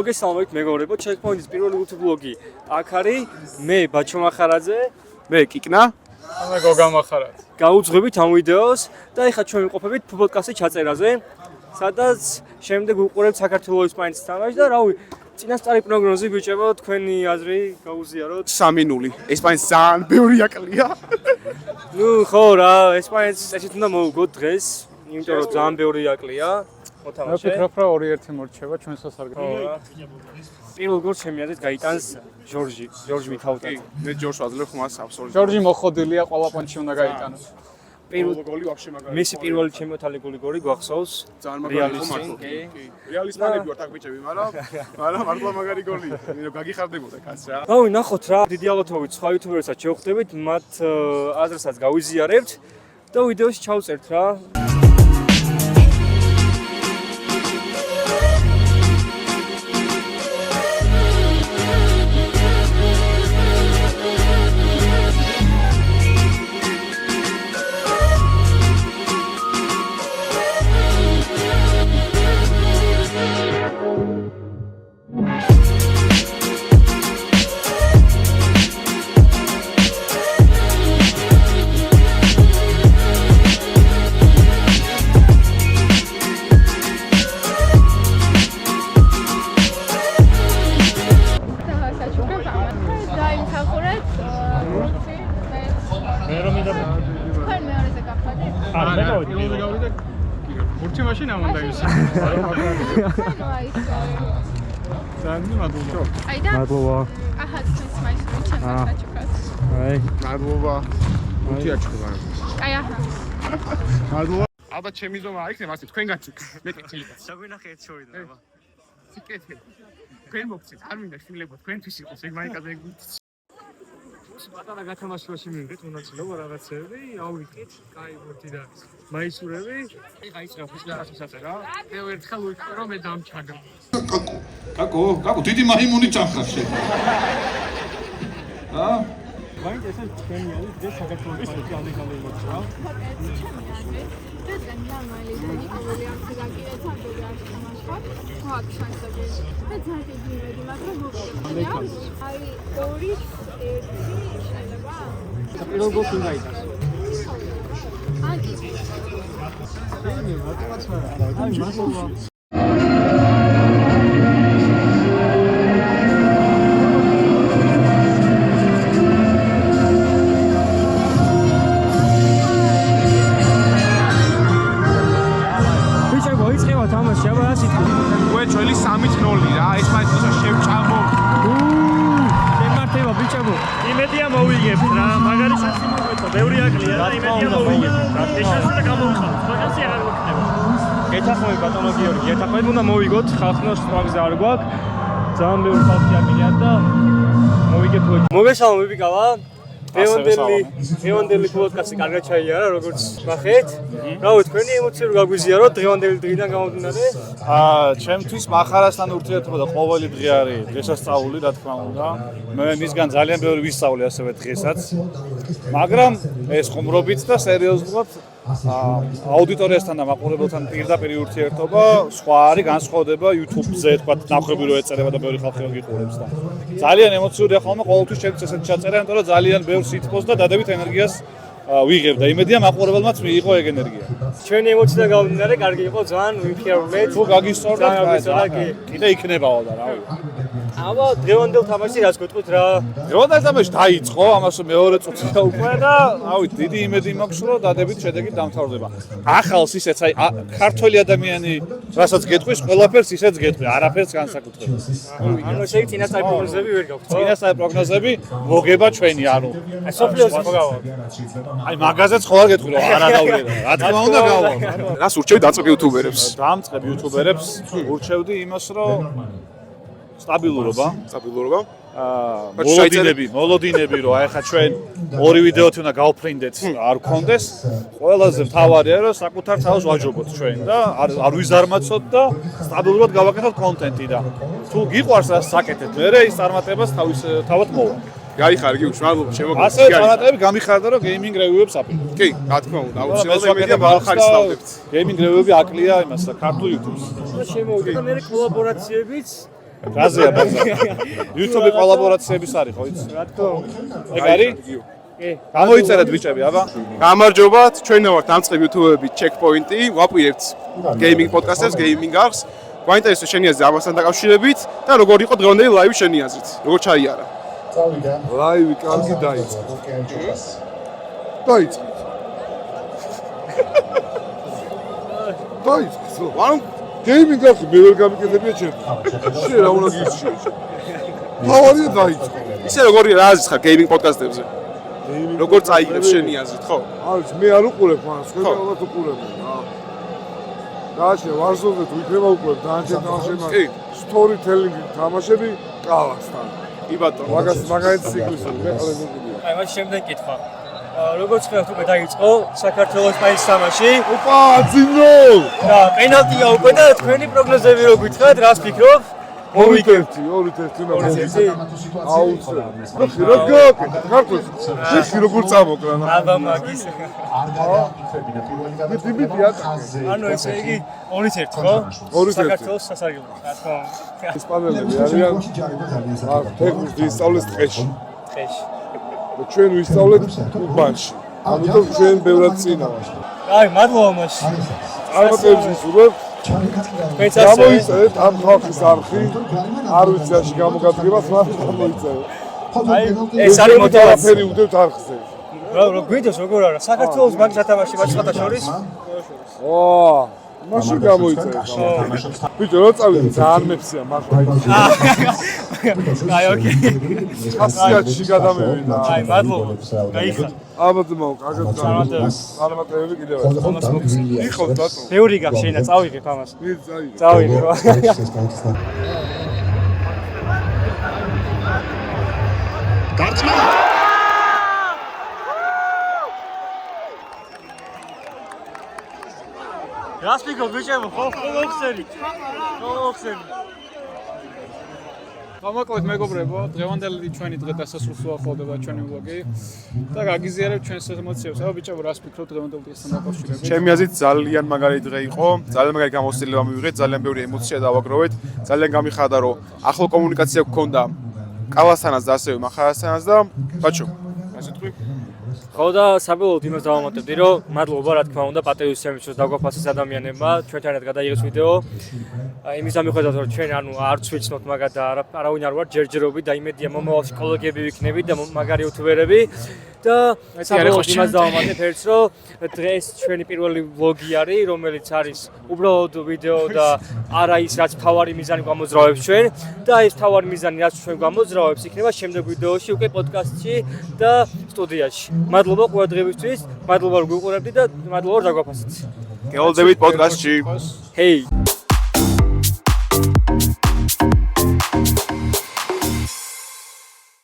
მოგესალმებით მეგობრებო, Checkpoint-ის პირველი ვლოგი. აქ არის მე ბაჩო მახარაძე, მე კიკნა, მე გოგა მახარაძე. გავუძღვებით ამ ვიდეოს და ეხლა ჩვენ ვიმყოფებით ფუტბოლკასტის ჩაწერაზე, სადაც შემდეგ ვუყურებთ საქართველოს ესპანეთის თამაშს და რავი, წინასწარი პროგნოზი ბიჭებო, თქვენი აზრი გაუზიაროთ. 3-0. ესპანეთს ძალიან ბევრი აკლია. ნუ ხო რა, ესპანეთს ესეც უნდა მოუგოთ დღეს, იმიტომ რომ ძალიან ბევრი აკლია. მე ვფიქრობ, რომ 2-1 მორჩება ჩვენ სასარგებლოდ. პირველ გოლს ჩემი აზრით გაიტანს ჟორჟი მიქაუტაძე. მე ჯორჯს ვაძლევ ხმას აბსოლუტურად. ჟორჟი მოხოდილია, ყველა პონჩი უნდა გაიტანოს. პირველ გოლი ვაფშე მაგარი. მისი პირველი ჩემპიონატული გოლი გვახსოვს. ძალიან მაგარი ხომ კი. რეალისტანები ვართ აქ ბიჭები, მაგრამ მართლა მაგარი გოლი. მე გაგიხარდებოდა კაც რა. რავი, ნახოთ რა, დიდი ალბათობით სხვა იუთუბერსაც შევხვდებით, მათ აზრსაც გავიზიარებთ და ვიდეოში ჩავწერთ რა. Urçi maşina mı dayız? Sen mi madulda? Ayda. მადლობა. Aha, თქვენს მაისურით შემოჩუქროთ. აი, მადლობა. უთი აჩქება. აი აჰა. მადლობა. ალბათ ჩემი ზომა აიქნება ასე თქვენ გაჩუქ. მე კეთილია. საგვინახეთ შევიდა აბა. სიკეთე. თქვენ მოგწეთ, არ მინდა შვილებო თქვენთვის იყოს ეგ მაიკაზე. პატარა გათამაშებაში მივიდეთ მონაწილეობა რაღაცები, ავიკეთ, კაი მოდი და მაისურები. ეხა ის რა ფიზიკაში საწერა. მე ერთხელ ვიყო რომ მე დამჩაგა. კაკო, დიდი მაიმუნი ჩახარშე. აა? მაინც ესე თქვენი არის დღეს საქართველოს პარტიალი გამიმოჩა. Rất là normally thì có một lượng sự kiện là trong cái việc mà shop hoặc sản xuất cái rất là cái gì mà mà không được. Ai ori შეიძლება. პირველ გოლს უნდა იტანოს. აი. მადლობა. უკვე ჩვენი 3-0 რა, ესპანეთს შევჭამო. შემართება ბიჭებო. იმედია მოვიგებთ რა, მაგარი შანსი მოგვეცა, ბევრი აკლია და იმედია მოვიგებთ. ეს შანსი და გამოვიყავთ, სხვა შანსი აღარ გვექნება. ეთახმები ბატონო გიორგი, ეთახმები უნდა მოვიგოთ, ხალხნოს სწრაფზე არ გვაქვს. ძალიან ბევრი ხალხი ამინიათ და მოვიგებთ. მოგესალმები კალა. დღევანდელი პოდკასტი კარგად ჩაიარა, როგორც ნახეთ. რავი, თქვენი ემოციები გაგვიზიაროთ დღევანდელი დღიდან გამომდინარე. ჩემთვის მახარასთან ურთიერთობა და ყოველი დღე არის დღესასწაული, რა თქმა უნდა. მე მისგან ძალიან ბევრი ვისწავლე ასევე დღესაც. მაგრამ ეს ხუმრობით და სერიოზულად აუდიტორიასთან და მაყურებელთან პირდაპირ ურთიერთობა სხვა არის, განსხვავდება YouTube-ზე, თქვა ნახვები რო ეწერება და ბევრი ხალხი გიყურებს და ძალიან ემოციურია ხოლმე ყოველთვის ჩემს ესეთ ჩაწერა, იმიტომ რომ ძალიან ბევრ სითბოს და დადებით ენერგიას ვიღებ და იმედია მაყურებელმაც მიიღო ეგ ენერგია. ჩვენი ემოციიდან გამომდინარე, კარგი იყო ძალიან, ვიფიქრობთ. თუ გაგისწორდეთ, კიდე იქნებაო და რავი. აბა, დღევანდელ თამაშში რას გეტყვით რა? დღევანდელ თამაში დაიწყო, ამას მეორე წუთია უკვე და რავი, დიდი იმედი მაქვს, რომ დადებით შედეგით დამთავრდება. ახალს ისეც აი ქართველი ადამიანი რასაც გეტყვის, ყველაფერს ისეც გეტყვი, არაფერს განსაკუთრებით. ანუ შეიძლება წინასწარი პროგნოზები ვერ გაქვთ. წინასწარი პროგნოზები მოგება ჩვენი, ანუ აი სოფლიოს მოგავა. აი მაგაზეც ხოლმე გეტყვი, რომ არა გავიდე. რა თქმა უნდა გავა. რას ურჩევი დაწყებ იუთუბერებს? დამწყებ იუთუბერებს, ურჩევდი იმას, რომ სტაბილურობა. მოლოდინები რომ აი ხა ჩვენ ორი ვიდეოთი უნდა გავფრინდეთ, არ გქონდეს. ყველაზე მთავარია რომ საკუთარ თავს ვაჯობოთ ჩვენ და არ ვიზარმაცოთ და სტაბილურად გავაკეთოთ კონტენტი და თუ გიყვარს რა საკეთეთ, მე ის წარმატებას თავად მოვა. გაიხარგი უშუალოდ შემოგიდგა. ასე წარმატებები გამიხარდა რომ გეიმინგ რევიუებს აპირებ. კი, რა თქმა უნდა, აუცილებლად იმედია მახარისთავდებთ. გეიმინგ რევიუები აკლია იმას ქართულ YouTube-ს. შემოვიდა და მე კოლაბორაციებიც რაზეა ბაზარი? YouTube-ი კოლაბორაციების არის ხო იცი? რა თქმა უნდა. ეგ არის? კი. გამოიწერეთ ბიჭები, აბა. გამარჯობათ, ჩვენ ვართ დამწყები YouTube-ები Checkpoint-ი, ვაპირებთ gaming podcast-ებს, gaming arts. გვაინტერესებს შენი აზრი ამასთან დაკავშირებით და როგორ იყო დღევანდელი live შენი აზრით? როგორ ჩაიარა? ლაივი კარგი დაიწყო. დაიწყო. დაიწყო. ანუ გეიმინგ ახი მე ვერ გამიკეთებია ჩემს. შე რა უნდა გიჩიო? თავარია დაიწყო. ისე როგორია რა აზრის ხარ gaming podcast-ებზე? როგორ წაიგებს შენი აზრით, ხო? არის მე არ უყურებ მას, ხება ალბათ უყურებენ რა. გააჩნია Warzone-ზე თუ იქნება უყურებ დაანჩენ თამაშები. კი. Story telling თამაშები კალასთან. კი ბატონო. მაგალითად სიკვდილი მე ყველა მოგიდია. აი მას შემდეგ კითხვა. როგორც ხედავთ უკვე დაიწყო საქართველოს პაის თამაში ოპა, ძინო! და პენალტია უკვე და თქვენი პროგნოზები რო გითხრათ, რას ფიქრობ? 2-1 უნდა აუცილებლად. რა გააკეთა ქართულს? ეს როგორ წამოკრა? აბა მაგის. მიდია ანუ ესე იგი 2-1 ხო? 2-1. საქართველოს სასარგებლო. რა თქმა უნდა. ესპანელები არიან. თექნიკს ვისწავლეს ტყეში. ტყეში. და ჩვენ ვისწავლეთ უბანში. ამიტომ ჩვენ ბევრად წინა ვართ. აი, მადლობა მაშინ. წარმატებებს ვისურვებთ. მეც ასე. გამოიწერეთ ამ ხალხის არხი. არ ვიცი რაში გამოგადგებას, მაგრამ გამოიწერეთ. აი, ეს არის მოტივაცია. არაფერი უდევთ არხზე. რა გვინდოს როგორ არა? საქართველოს მაგის ათამაში მაჩხათა შორის? ო, მაშინ გამოიწერეთ. ბიჭო, რა წავიდე? ძალიან მეფსია მართლა. აი, ოკეი. 100-ში გადამევიდა. აი, მადლობა. გაიხსნა. აბადმო, კარგად წარმატებები. წარმატებები კიდევ ერთხელ. იყო ბატონო. ბევრი გაქვს შეინა, წავიღებ ამას. მე წაიღე. წავიღებ. რას ფიქრობ ბიჭებო, ხო ხსენი? ხო ხსენი? გამაკვეთ მეგობრებო, დღევანდელი ჩვენი დღე დასასრულსა ხდება ჩვენი ვლოგი და გაგიზიარებ ჩვენს ემოციებს. აბა ბიჭებო, რას ფიქრობ დღევანდელ დღესთან დაკავშირებით? ჩემი აზრით ძალიან მაგარი დღე იყო, ძალიან მაგარი გამოცდილება მივიღეთ, ძალიან ბევრი ემოცია დავაგროვეთ, ძალიან გამიხარდა რომ ახლო კომუნიკაცია გქონდა კალასთანაც და ასევე მახარასთანაც და ბაჩო, ასე თქვი. ხო და საბოლოოდ იმას დავამატებდი, რომ მადლობა რა თქმა უნდა პატრიოტის ჩემისთვის დაგვაფასეს ადამიანებმა, ჩვენთანაც გადაიღეს ვიდეო. იმის ამიხედავთ რომ ჩვენ ანუ არც ვიცნობთ მაგათ და არავინ არ ვარ ჯერჯერობით და იმედია მომავალში კოლეგები ვიქნებით და მაგარი იუთუბერები და საბოლოოდ იმას დავამატებ ერთს რომ დღეს ჩვენი პირველი ვლოგი არის რომელიც არის უბრალოდ ვიდეო და არა ის რაც მთავარი მიზანი გამოძრავებს ჩვენ და ეს მთავარი მიზანი რაც ჩვენ გამოძრავებს იქნება შემდეგ ვიდეოში უკვე პოდკასტში და სტუდიაში. მადლობა ყურადღებისთვის, მადლობა რომ გვიყურებთ და მადლობა რომ დაგვაფასეთ. გეოლდებით პოდკასტში. Hey